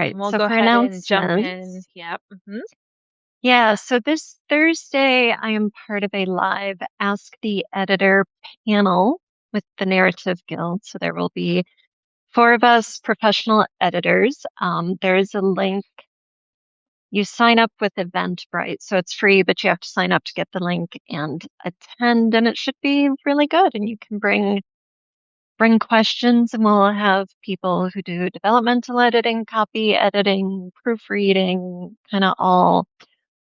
right. We'll So go for ahead and jump in. announcements, Yep. yeah. So this Thursday, I am part of a live Ask the Editor panel with the Narrative Guild. So there will be four of us professional editors. There is a link. You sign up with Eventbrite, so it's free, but you have to sign up to get the link and attend, and it should be really good. And you can bring questions, and we'll have people who do developmental editing, copy editing, proofreading, kind of all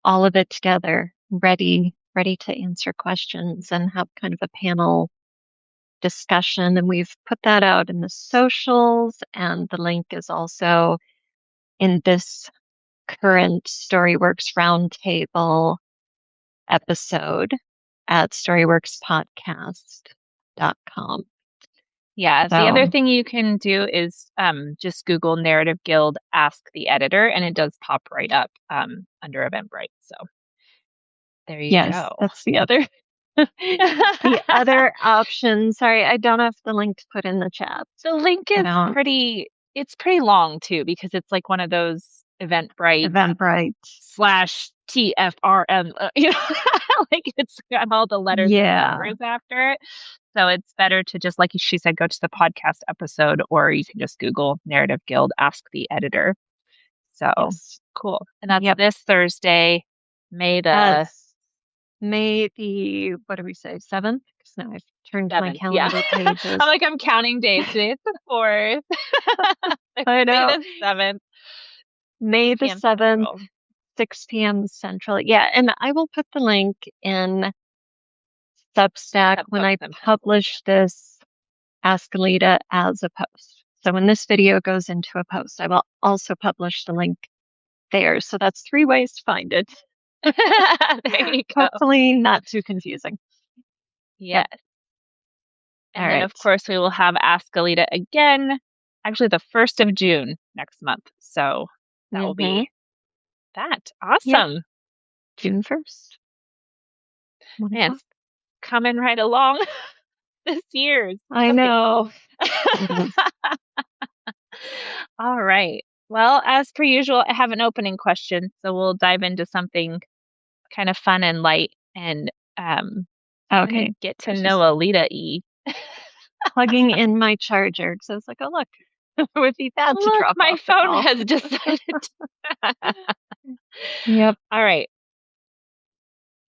of it together, ready to answer questions and have kind of a panel discussion. And we've put that out in the socials, and the link is also in this current Storyworks Roundtable episode at storyworkspodcast.com. Yeah. The other So, thing you can do is just Google Narrative Guild Ask the Editor, and it does pop right up under Eventbrite. So there you yes, go. that's the other the other option. Sorry, I don't have the link to put in the chat. The link I is don't. it's pretty long too, because it's like one of those Eventbrite Eventbrite. slash TFRM, like it's got all the letters and Yeah. numbers after it. So it's better to just, like she said, go to the podcast episode, or you can just Google Narrative Guild Ask the Editor. So Yes. cool. And that's Yep. this Thursday, May the That's May the, what do we say, 7th? Because now I've turned my 7th. Yeah. calendar pages. I'm counting days. Today it's the 4th. I know. May the 7th. May the 6 p.m. 7th, Central. 6 p.m. Central. Yeah, and I will put the link in Substack when I publish this Ask Alida as a post. So when this video goes into a post, I will also publish the link there. So that's 3 ways to find it. There you go. Hopefully not too confusing. Yes. And All then, right. of course, we will have Ask Alida again, actually the 1st of June next month. So that will be that. Awesome. Yep. June 1st. Man, it's coming right along this year. I know. All right. Well, as per usual, I have an opening question. So we'll dive into something kind of fun and light, and Okay. get to know Alida-y. Plugging in my charger because I was like, oh, look, it would be bad to drop my off phone has decided. Yep. All right.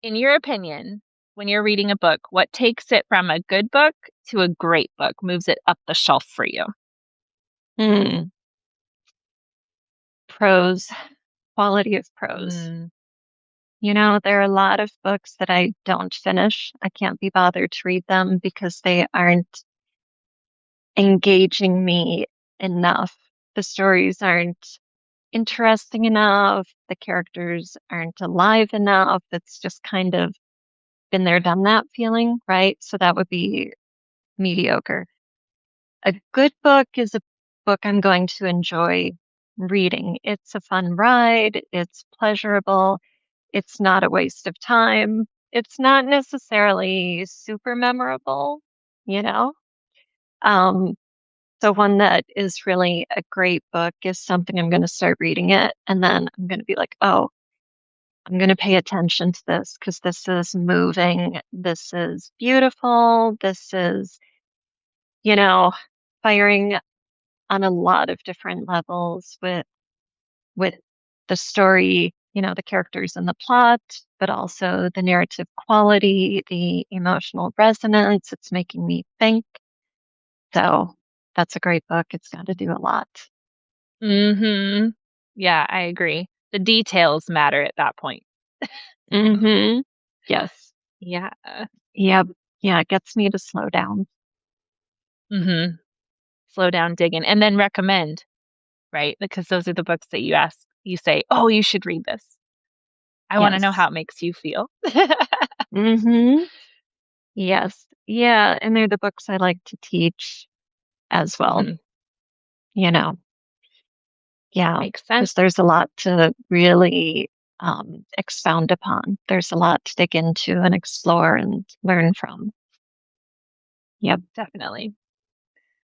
In your opinion, when you're reading a book, what takes it from a good book to a great book, moves it up the shelf for you? Prose, quality of prose. You know, there are a lot of books that I don't finish. I can't be bothered to read them because they aren't engaging me enough. The stories aren't interesting enough. The characters aren't alive enough. It's just kind of been there, done that feeling, right? So that would be mediocre. A good book is a book I'm going to enjoy reading. It's a fun ride. It's pleasurable. It's not a waste of time. It's not necessarily super memorable, you know? So one that is really a great book is something I'm going to start reading it, and then I'm going to be like, oh, I'm going to pay attention to this because this is moving. This is beautiful. This is, you know, firing on a lot of different levels with the story, you know, the characters and the plot, but also the narrative quality, the emotional resonance. It's making me think. So that's a great book. It's got to do a lot. Yeah, I agree. The details matter at that point. Yes. Yeah. Yep. Yeah, it gets me to slow down. Slow down, dig in, and then recommend, right? Because those are the books that you say, oh, you should read this. I want to know how it makes you feel. Yes. Yeah. And they're the books I like to teach as well. You know, yeah. Makes sense. Because there's a lot to really expound upon. There's a lot to dig into and explore and learn from. Yep. Definitely.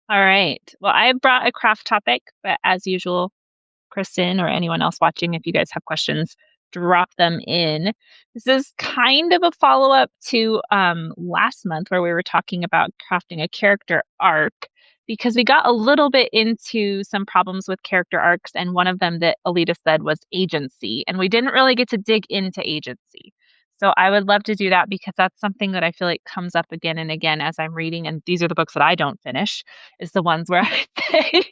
All right. Well, I brought a craft topic, but as usual, Kristen or anyone else watching, if you guys have questions, drop them in. This is kind of a follow up to last month where we were talking about crafting a character arc because we got a little bit into some problems with character arcs. And one of them that Alida said was agency. And we didn't really get to dig into agency. So I would love to do that because that's something that I feel like comes up again and again as I'm reading. And these are the books that I don't finish, is the ones where I say,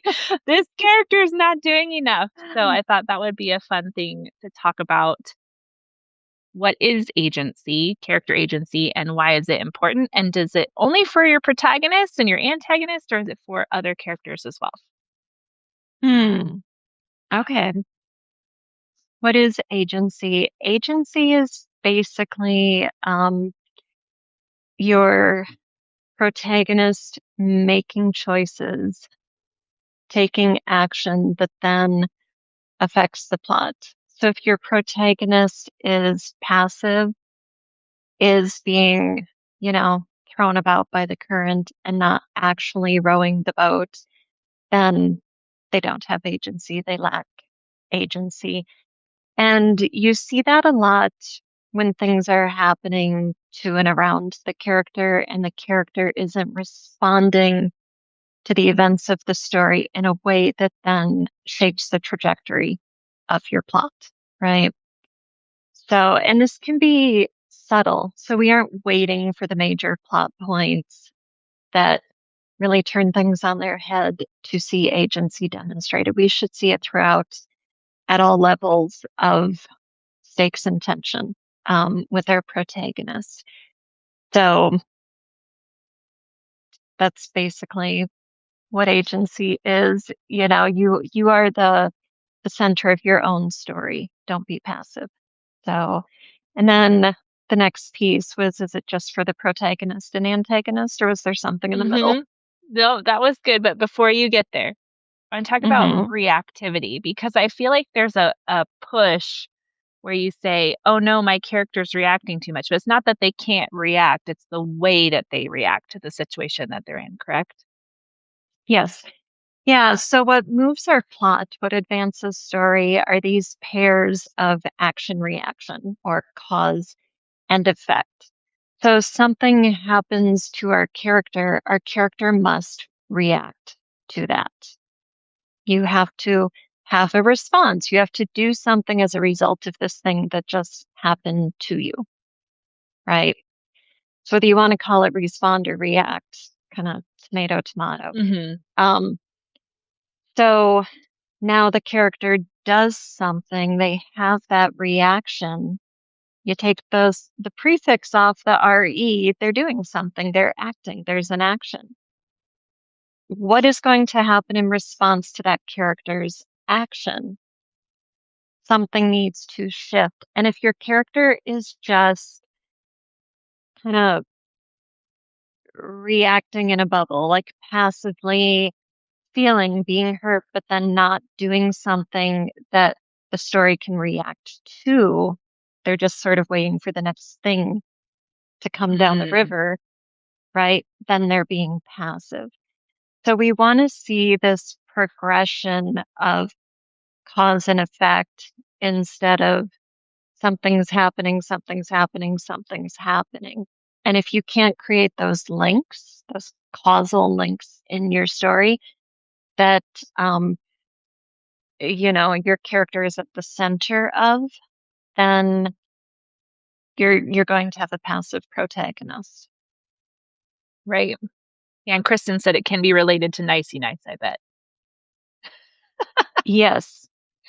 this character is not doing enough. So I thought that would be a fun thing to talk about. What is agency, character agency, and why is it important? And does it only for your protagonist and your antagonist, or is it for other characters as well? Hmm. Okay. What is agency? Agency is basically your protagonist making choices, taking action that then affects the plot. So if your protagonist is passive, is being, you know, thrown about by the current and not actually rowing the boat, then they don't have agency. They lack agency. And you see that a lot when things are happening to and around the character, and the character isn't responding to the events of the story in a way that then shapes the trajectory of your plot, right? So, and this can be subtle. So we aren't waiting for the major plot points that really turn things on their head to see agency demonstrated. We should see it throughout at all levels of stakes and tension with our protagonist. So that's basically what agency is. You know, you are the center of your own story. Don't be passive. So, and then the next piece was, is it just for the protagonist and antagonist, or was there something in the middle? Mm-hmm. No, that was good. But before you get there, I want to talk about Hmm. reactivity because I feel like there's a push where you say, oh no, my character's reacting too much. But it's not that they can't react, it's the way that they react to the situation that they're in, correct? Yes. Yeah. So what moves our plot, what advances story are these pairs of action reaction or cause and effect. So something happens to our character must react to that. You have to have a response. You have to do something as a result of this thing that just happened to you, right? So whether you want to call it respond or react, kind of tomato, tomato. Mm-hmm. Um, so now the character does something, they have that reaction. You take the prefix off the RE, they're doing something, they're acting, there's an action. What is going to happen in response to that character's action? Something needs to shift. And if your character is just kind of reacting in a bubble, like passively feeling being hurt, but then not doing something that the story can react to, they're just sort of waiting for the next thing to come down the Mm, river, right? Then they're being passive. So we want to see this progression of cause and effect instead of something's happening, something's happening, something's happening. And if you can't create those causal links in your story that, um, your character is at the center of, then you're going to have a passive protagonist. right. Yeah, and Kristen said it can be related to Nicey-Nice, I bet. Yes.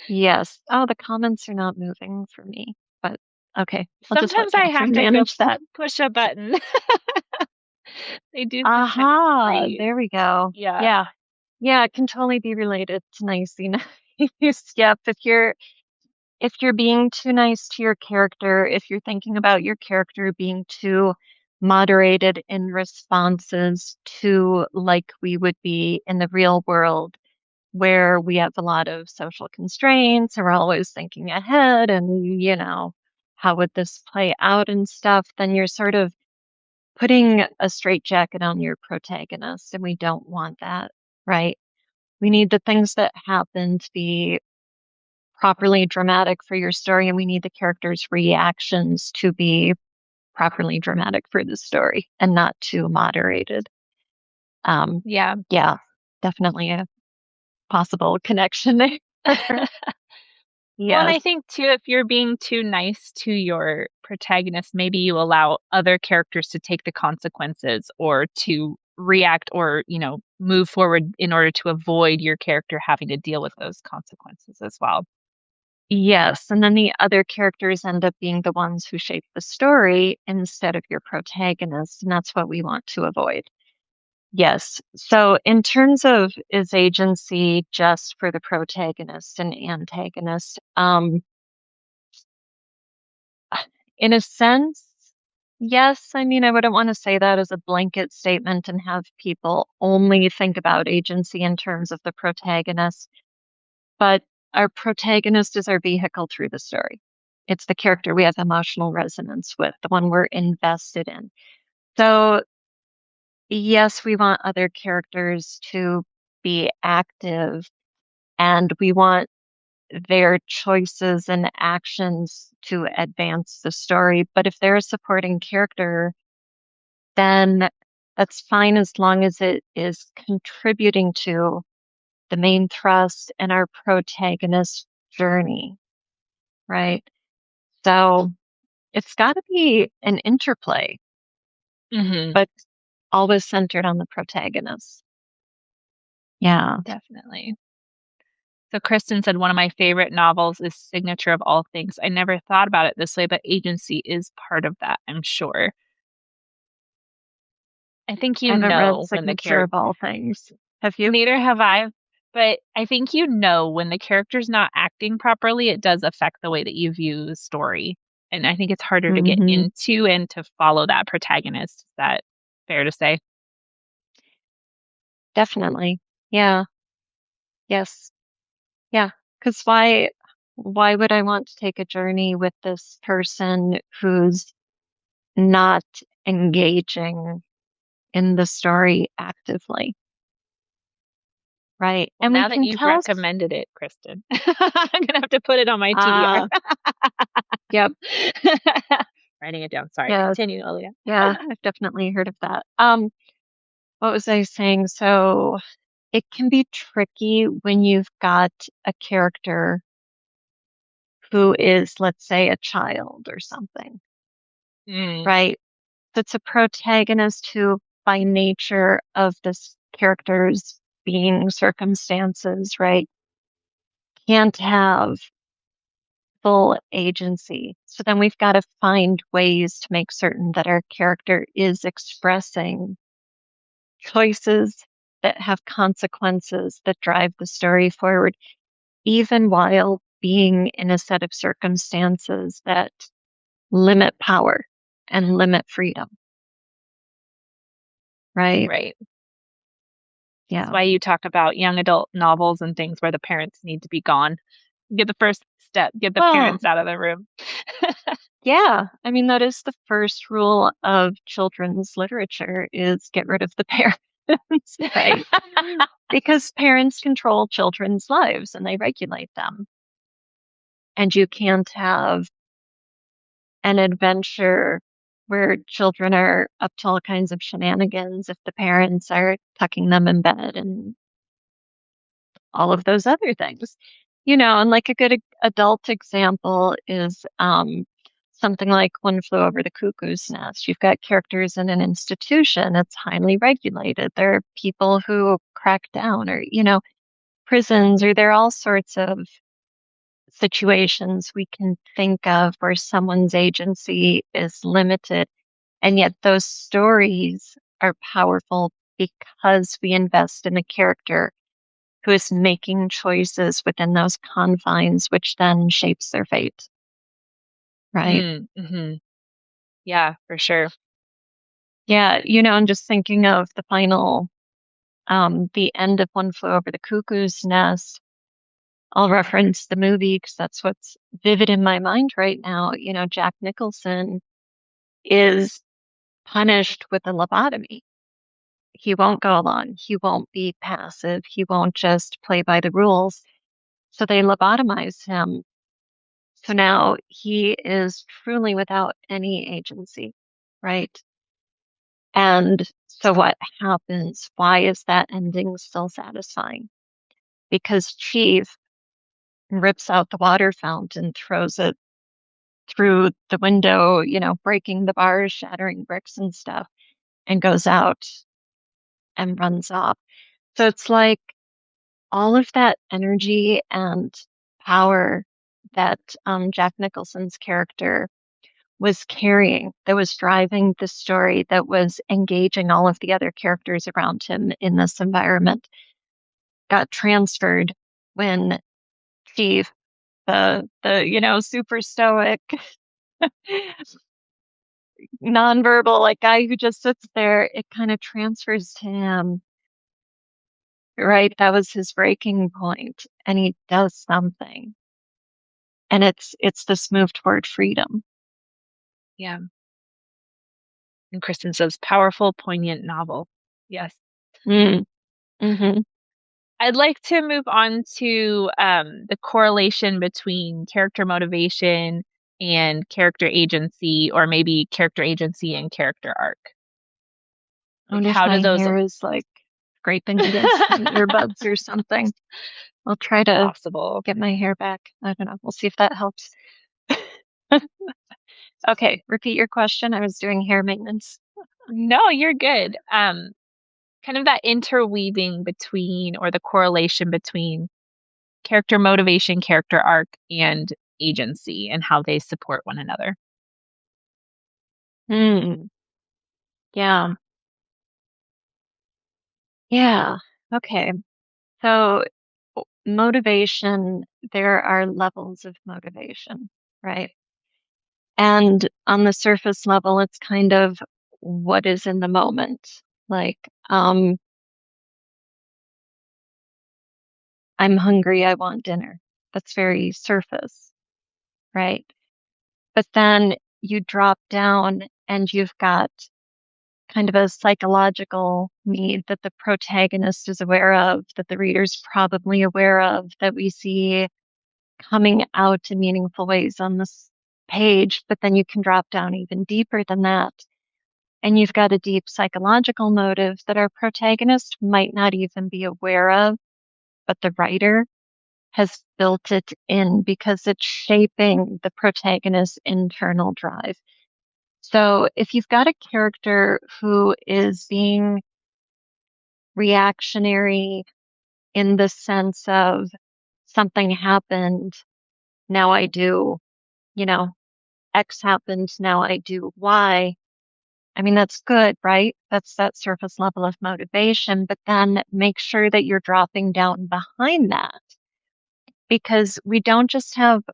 Yes. Oh, the comments are not moving for me, but okay. I'll just let Sometimes I have Catherine to go manage that. push a button. They do sometimes Aha, freeze. there we go. Yeah. Yeah. Yeah, it can totally be related to nicey nice. Yep. If you're being too nice to your character, if you're thinking about your character being too moderated in responses to like we would be in the real world, where we have a lot of social constraints and we're always thinking ahead and, how would this play out and stuff, then you're sort of putting a straitjacket on your protagonist, and we don't want that, right? We need the things that happen to be properly dramatic for your story, and we need the characters' reactions to be properly dramatic for the story and not too moderated. Um, Yeah. yeah, definitely a possible connection there. Well, and Yes. I think too, if you're being too nice to your protagonist, maybe you allow other characters to take the consequences or to react or, move forward in order to avoid your character having to deal with those consequences as well. Yes. And then the other characters end up being the ones who shape the story instead of your protagonist. And that's what we want to avoid. Yes. So, in terms of is agency just for the protagonist and antagonist, in a sense, yes. I mean, I wouldn't want to say that as a blanket statement and have people only think about agency in terms of the protagonist, but our protagonist is our vehicle through the story. It's the character we have emotional resonance with, the one we're invested in. So, yes, we want other characters to be active and we want their choices and actions to advance the story. But if they're a supporting character, then that's fine as long as it is contributing to the main thrust and our protagonist's journey, right? So it's got to be an interplay, Hmm. but always centered on the protagonist. Yeah. Definitely. So Kristen said one of my favorite novels is Signature of All Things. I never thought about it this way, but agency is part of that, I'm sure. I think I haven't read when the Signature character, of All Things. Have you? neither have I, but I think when the character's not acting properly, it does affect the way that you view the story. And I think it's harder to get Hmm. into and to follow that protagonist. Is that fair to say? Definitely. Yeah. Yes. Yeah. Because why would I want to take a journey with this person who's not engaging in the story actively, right? Well, And we now that can you've tell, recommended it, Kristen, I'm gonna have to put it on my TBR. uh, yep, Writing it down. Sorry. yes, Continue, Alida. yeah, I've definitely heard of that. What was I saying? So it can be tricky when you've got a character who is, let's say, a child or something, Mm, right? That's a protagonist who, by nature of this character's being circumstances, right, can't have full agency. So then we've got to find ways to make certain that our character is expressing choices that have consequences that drive the story forward, even while being in a set of circumstances that limit power and limit freedom, right? right. That's Yeah. why you talk about young adult novels and things where the parents need to be gone. Get the first step, get the Well, parents out of the room. yeah. I mean, that is the first rule of children's literature is get rid of the parents, right? Because parents control children's lives and they regulate them. And you can't have an adventure where children are up to all kinds of shenanigans if the parents are tucking them in bed and all of those other things. And like a good adult example is something like One Flew Over the Cuckoo's Nest. You've got characters in an institution, it's highly regulated. There are people who crack down, or, prisons, or there are all sorts of situations we can think of where someone's agency is limited. And yet those stories are powerful because we invest in a character who is making choices within those confines, which then shapes their fate, right? Mm-hmm. Yeah, for sure. Yeah, I'm just thinking of the final, the end of One Flew Over the Cuckoo's Nest. I'll reference the movie because that's what's vivid in my mind right now. Jack Nicholson is punished with a lobotomy. He won't go along. He won't be passive. He won't just play by the rules. So they lobotomize him. So now he is truly without any agency, right? And so what happens? Why is that ending still satisfying? Because Chief rips out the water fountain, throws it through the window, breaking the bars, shattering bricks and stuff, and goes out and runs off. So it's like all of that energy and power that Jack Nicholson's character was carrying, that was driving the story, that was engaging all of the other characters around him in this environment, got transferred when Chief, the super stoic, nonverbal, like guy who just sits there, it kind of transfers to him, right? That was his breaking point, and he does something. And it's this move toward freedom. Yeah. And Kristen says, powerful, poignant novel. Yes. Mm, hmm I'd like to move on to the correlation between character motivation and character agency, or maybe character agency and character arc. I Like, wonder if how do my those hair is like scraping against my earbuds or something. I'll try to possible? get my hair back. I don't know. We'll see if that helps. Okay, repeat your question. I was doing hair maintenance. No, you're good. Kind of that interweaving between, or the correlation between character motivation, character arc, and agency, and how they support one another. Hmm. Yeah. Yeah. Okay. So motivation, there are levels of motivation, right? And on the surface level, it's kind of what is in the moment. Like, I'm hungry, I want dinner. That's very surface, right? But then you drop down and you've got kind of a psychological need that the protagonist is aware of, that the reader's probably aware of, that we see coming out in meaningful ways on this page. But then you can drop down even deeper than that. And you've got a deep psychological motive that our protagonist might not even be aware of, but the writer has built it in because it's shaping the protagonist's internal drive. So if you've got a character who is being reactionary in the sense of something happened, now I do, you know, X happened, now I do Y. I mean, that's good, right? That's that surface level of motivation, but then make sure that you're dropping down behind that because we don't just have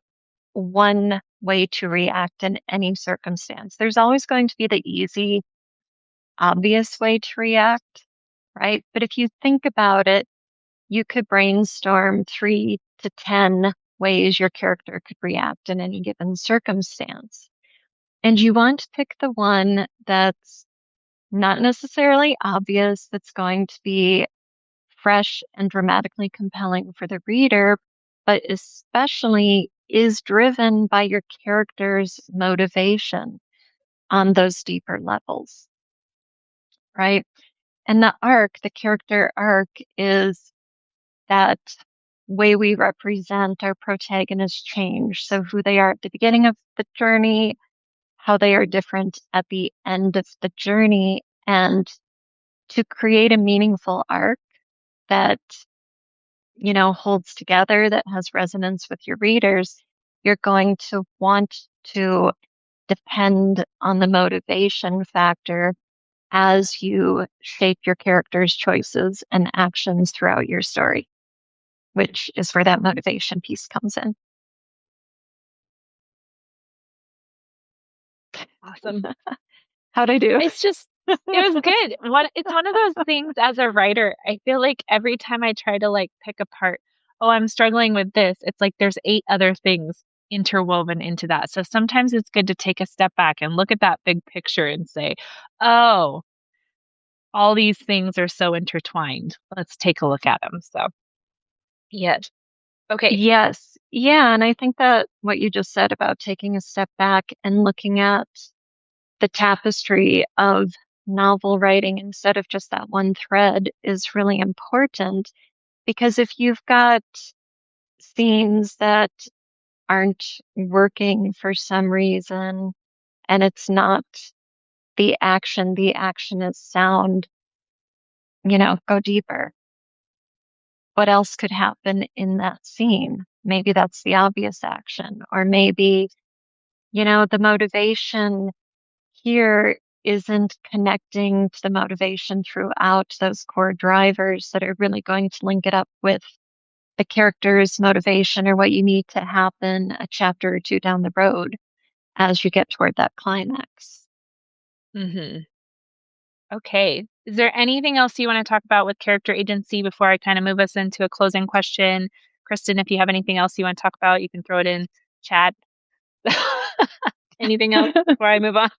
one way to react in any circumstance. There's always going to be the easy, obvious way to react, right? But if you think about it, you could brainstorm 3 to 10 ways your character could react in any given circumstance. And you want to pick the one that's not necessarily obvious, that's going to be fresh and dramatically compelling for the reader, but especially is driven by your character's motivation on those deeper levels, right? And the character arc, is that way we represent our protagonist change. So who they are at the beginning of the journey, how they are different at the end of the journey, and to create a meaningful arc that, holds together, that has resonance with your readers, you're going to want to depend on the motivation factor as you shape your character's choices and actions throughout your story, which is where that motivation piece comes in. Awesome. How'd I do? It's just, it was good. It's one of those things as a writer, I feel like every time I try to like pick apart, oh, I'm struggling with this, it's like there's 8 other things interwoven into that. So sometimes it's good to take a step back and look at that big picture and say, oh, all these things are so intertwined. Let's take a look at them. So, yeah. Okay. Yes. Yeah. And I think that what you just said about taking a step back and looking at the tapestry of novel writing instead of just that one thread is really important because if you've got scenes that aren't working for some reason and it's not the action is sound, go deeper. What else could happen in that scene? Maybe that's the obvious action, or maybe, the motivation here isn't connecting to the motivation throughout those core drivers that are really going to link it up with the character's motivation or what you need to happen a chapter or two down the road as you get toward that climax. Mhm. Okay. Is there anything else you wanna talk about with character agency before I kinda move us into a closing question? Kristen, if you have anything else you wanna talk about, you can throw it in chat. Anything else before I move on?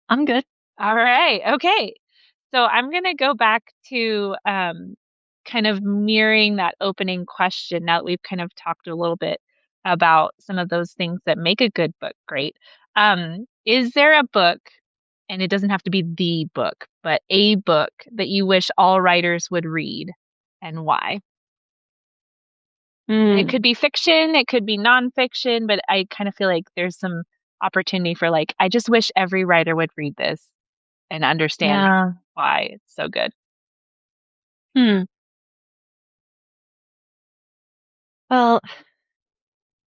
I'm good. All right. Okay. So I'm going to go back to kind of mirroring that opening question now that we've kind of talked a little bit about some of those things that make a good book great. Is there a book, and it doesn't have to be the book, but a book that you wish all writers would read and why? And it Mm, could be fiction, it could be nonfiction, but I kind of feel like there's some opportunity for like, I just wish every writer would read this and understand yeah. why it's so good. Hmm. Well,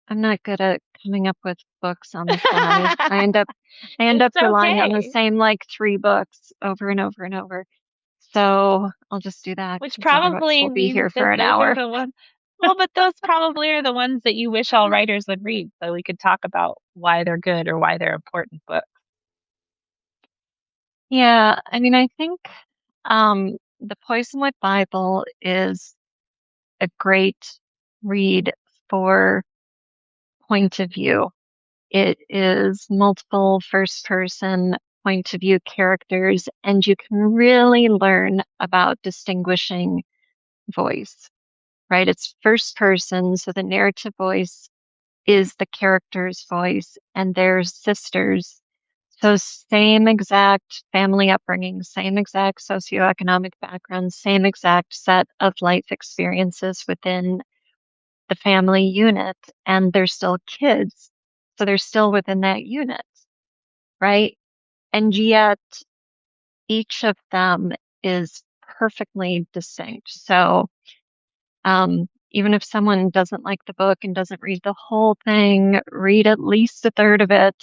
I'm not good at coming up with books on the fly. I end up It's relying on the okay. same like three books over and over and over. So I'll just do that Which because otherwise probably we'll be means here that for an those are hour. the ones well, but those probably are the ones that you wish all writers would read, so we could talk about why they're good or why they're important books. Yeah, I mean, I think the Poisonwood Bible is a great read for point of view. It is multiple first person point of view characters, and you can really learn about distinguishing voice, right? It's first person, so the narrative voice is the character's voice, and they're sisters. So, same exact family upbringing, same exact socioeconomic background, same exact set of life experiences within the family unit, and they're still kids. So, they're still within that unit, right? And yet, each of them is perfectly distinct. So, even if someone doesn't like the book and doesn't read the whole thing, read at least a third of it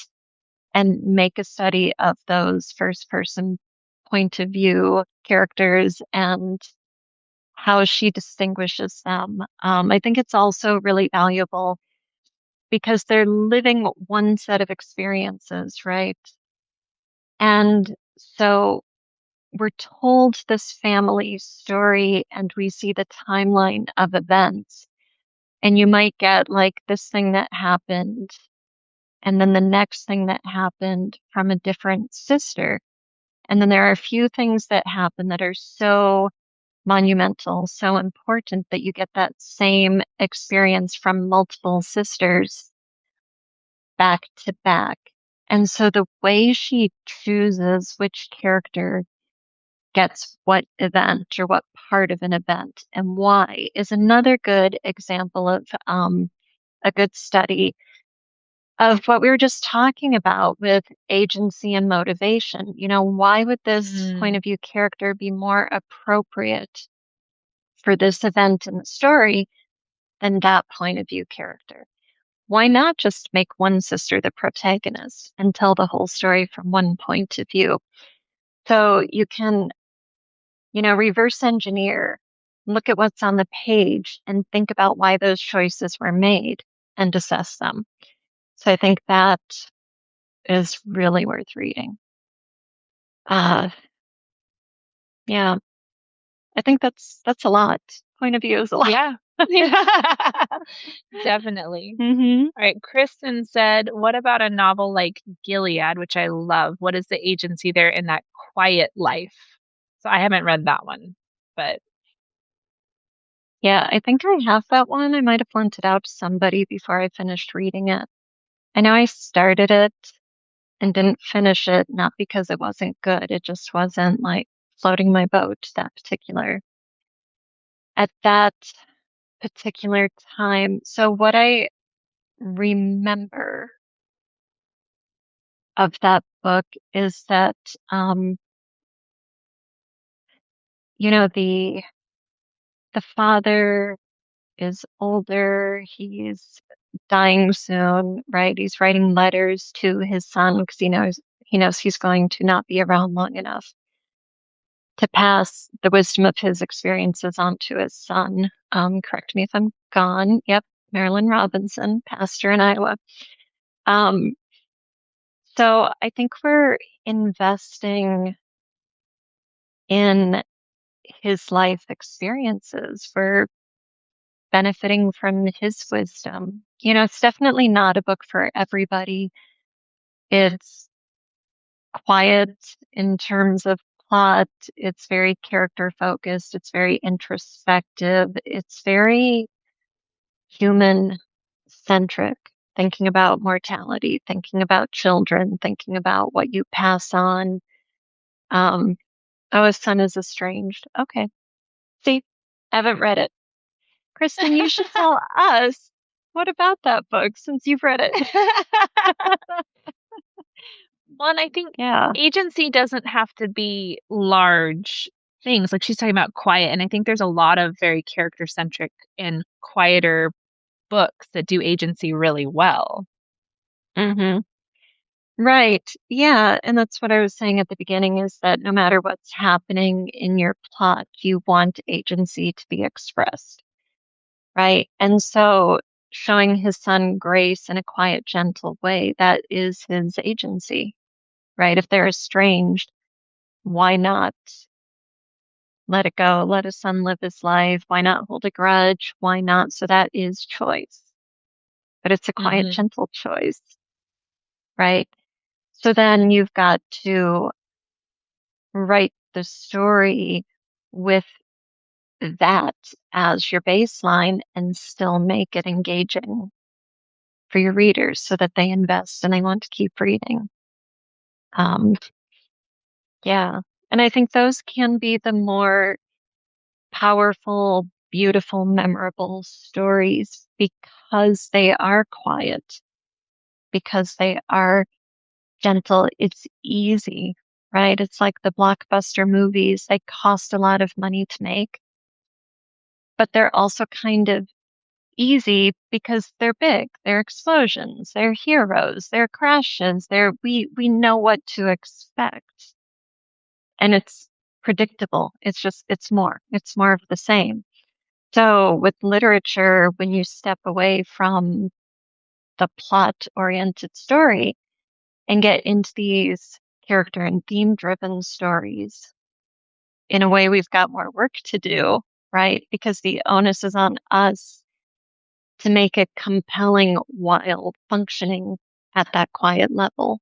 and make a study of those first person point of view characters and how she distinguishes them. I think it's also really valuable because they're living one set of experiences, right? And so we're told this family story and we see the timeline of events. And you might get like this thing that happened, and then the next thing that happened from a different sister. And then there are a few things that happen that are so monumental, so important that you get that same experience from multiple sisters back to back. And so the way she chooses which character gets what event or what part of an event and why is another good example of a good study of what we were just talking about with agency and motivation. Why would this point Mm, of view character be more appropriate for this event in the story than that point of view character? Why not just make one sister the protagonist and tell the whole story from one point of view? So you can, reverse engineer, look at what's on the page and think about why those choices were made and assess them. So I think that is really worth reading. Uh, yeah, I think that's a lot. Point of view is a lot. yeah. Yeah. Definitely. Hmm. All right. Kristen said, what about a novel like Gilead, which I love? What is the agency there in that quiet life? So I haven't read that one, but Yeah, I think I have that one. I might have lent it out to somebody before I finished reading it. I know I started it and didn't finish it, not because it wasn't good. It just wasn't like floating my boat that particular at that particular time. So what I remember of that book is that you know, the father is older, he's dying soon, right? He's writing letters to his son because he knows he's going to not be around long enough to pass the wisdom of his experiences on to his son. Correct me if I'm gone. Yep, Marilyn Robinson, pastor in Iowa. Um, so I think we're investing in his life experiences. We're benefiting from his wisdom. It's definitely not a book for everybody. It's quiet in terms of plot. It's very character focused. It's very introspective. It's very human centric, thinking about mortality, thinking about children, thinking about what you pass on. Um, oh, his son is estranged. Okay. See, haven't read it. Kristen, you should tell us what about that book since you've read it. Well, and I think Yeah. agency doesn't have to be large things. Like she's talking about quiet, and I think there's a lot of very character centric and quieter books that do agency really well. hmm Right. Yeah. And that's what I was saying at the beginning is that no matter what's happening in your plot, you want agency to be expressed. Right. And so showing his son grace in a quiet, gentle way, that is his agency. Right. If they're estranged, why not let it go? Let his son live his life. Why not hold a grudge? Why not? So that is choice, but it's a quiet, Hmm. gentle choice. Right. So then you've got to write the story with that as your baseline and still make it engaging for your readers so that they invest and they want to keep reading. Um, yeah. And I think those can be the more powerful, beautiful, memorable stories because they are quiet, because they are gentle. It's easy, right? It's like the blockbuster movies. They cost a lot of money to make, but they're also kind of easy because they're big. They're explosions, they're heroes, they're crashes, we know what to expect. And it's predictable. It's more of the same. So with literature, when you step away from the plot oriented story and get into these character and theme driven stories, in a way, we've got more work to do, right? Because the onus is on us to make it compelling while functioning at that quiet level.